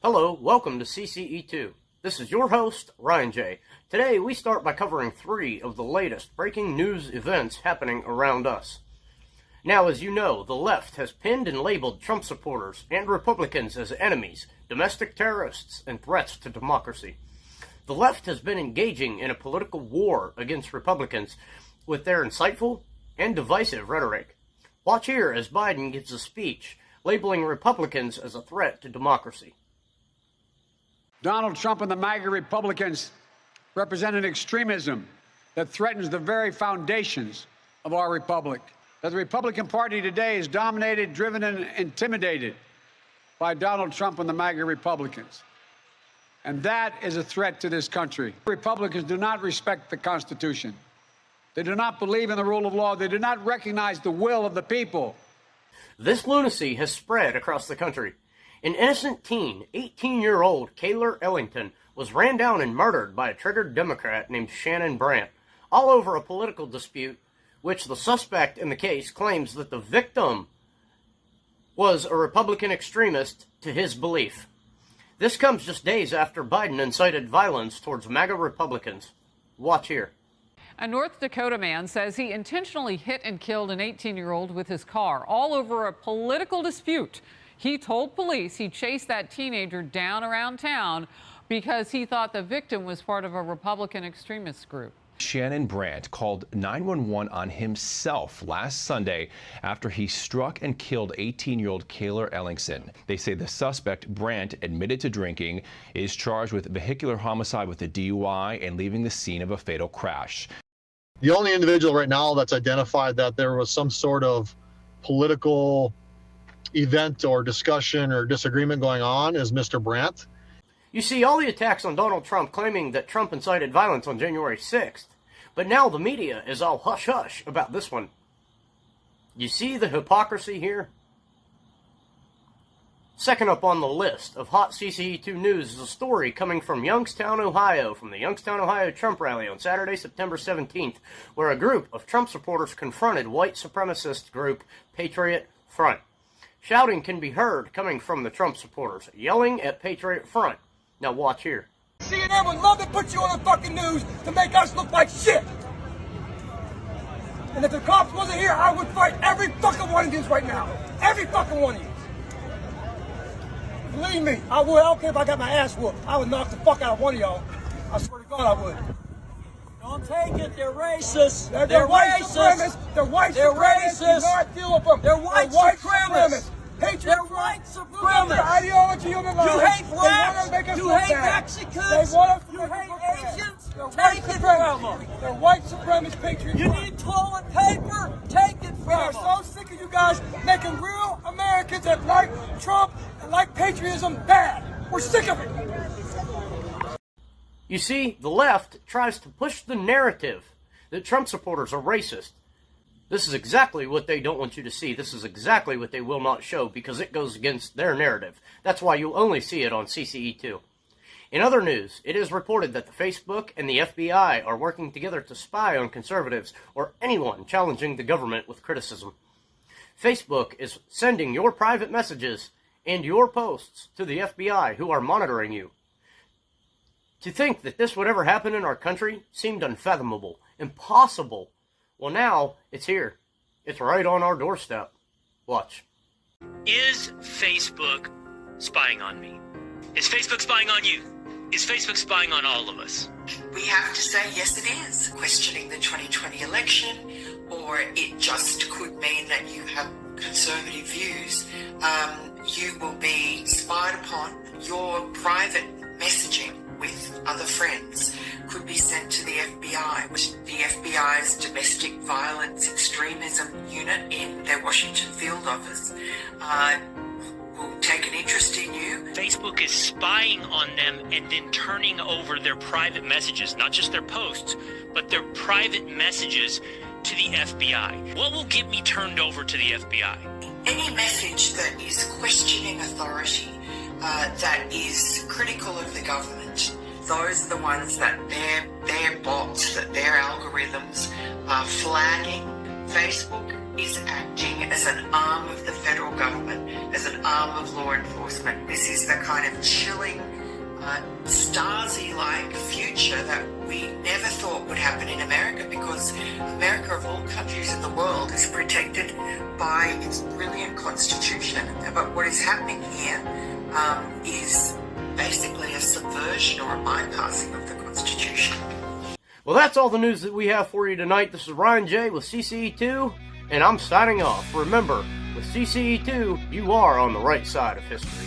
Hello, welcome to CCE2. This is your host, Ryan J. Today we start by covering 3 of the latest breaking news events happening around us. Now, as you know, the left has pinned and labeled Trump supporters and Republicans as enemies, domestic terrorists, and threats to democracy. The left has been engaging in a political war against Republicans with their insightful and divisive rhetoric. Watch here as Biden gives a speech labeling Republicans as a threat to democracy. Donald Trump and the MAGA Republicans represent an extremism that threatens the very foundations of our republic. That the Republican Party today is dominated, driven, and intimidated by Donald Trump and the MAGA Republicans. And that is a threat to this country. Republicans do not respect the Constitution. They do not believe in the rule of law. They do not recognize the will of the people. This lunacy has spread across the country. An innocent teen, 18-year-old Kayler Ellington, was ran down and murdered by a triggered Democrat named Shannon Brandt, all over a political dispute, which the suspect in the case claims that the victim was a Republican extremist to his belief. This comes just days after Biden incited violence towards MAGA Republicans. Watch here. A North Dakota man says he intentionally hit and killed an 18-year-old with his car, all over a political dispute. He told police he chased that teenager down around town because he thought the victim was part of a Republican extremist group. Shannon Brandt called 911 on himself last Sunday after he struck and killed 18-year-old Kayler Ellington. They say the suspect, Brandt, admitted to drinking, is charged with vehicular homicide with a DUI and leaving the scene of a fatal crash. The only individual right now that's identified that there was some sort of political event or discussion or disagreement going on is Mr. Brandt. You see, all the attacks on Donald Trump claiming that Trump incited violence on January 6th, but now the media is all hush-hush about this one. You see the hypocrisy here? Second up on the list of hot CCE2 news is a story coming from Youngstown, Ohio, from the Youngstown, Ohio Trump rally on Saturday, September 17th, where a group of Trump supporters confronted white supremacist group Patriot Front. Shouting can be heard coming from the Trump supporters, yelling at Patriot Front. Now watch here. CNN would love to put you on the fucking news to make us look like shit. And if the cops wasn't here, I would fight every fucking one of you right now. Every fucking one of you. Believe me, I would. I don't care if I got my ass whooped. I would knock the fuck out of one of y'all. I swear to God I would. Don't take it. They're racist. They're white supremacists. They're white supremacists. Racist. Not deal with them. They're white supremacists. They're white supremacists. The ideology of the left. You hate blacks. You hate Mexicans. You hate Asians. Take it from them. They're white supremacist patriots. You need toilet paper. Take it from them. We are so sick of you guys making real Americans that like Trump and like patriotism bad. We're sick of it. You see, the left tries to push the narrative that Trump supporters are racist. This is exactly what they don't want you to see. This is exactly what they will not show because it goes against their narrative. That's why you'll only see it on CCE2. In other news, it is reported that the Facebook and the FBI are working together to spy on conservatives or anyone challenging the government with criticism. Facebook is sending your private messages and your posts to the FBI, who are monitoring you. To think that this would ever happen in our country seemed unfathomable, impossible. Well, now it's here. It's right on our doorstep. Watch. Is Facebook spying on me? Is Facebook spying on you? Is Facebook spying on all of us? We have to say yes it is, questioning the 2020 election, or it just could mean that you have conservative views. You will be spied upon. Your private messaging with other friends could be sent to the FBI, which the FBI's Domestic Violence Extremism Unit in their Washington field office will take an interest in you. Facebook is spying on them and then turning over their private messages, not just their posts, but their private messages to the FBI. What will get me turned over to the FBI? Any message that is questioning authority, that is critical of the government, those are the ones that their bots, that their algorithms are flagging. Facebook is acting as an arm of the federal government, as an arm of law enforcement. This is the kind of chilling, Stasi-like future that we never thought would happen in America, because America, of all countries in the world, is protected by its brilliant constitution. But what is happening here is basically a subversion or a bypassing of the constitution. Well, that's all the news that we have for you tonight. This is Ryan J. with CCE2, and I'm signing off. Remember, with CCE2, you are on the right side of history.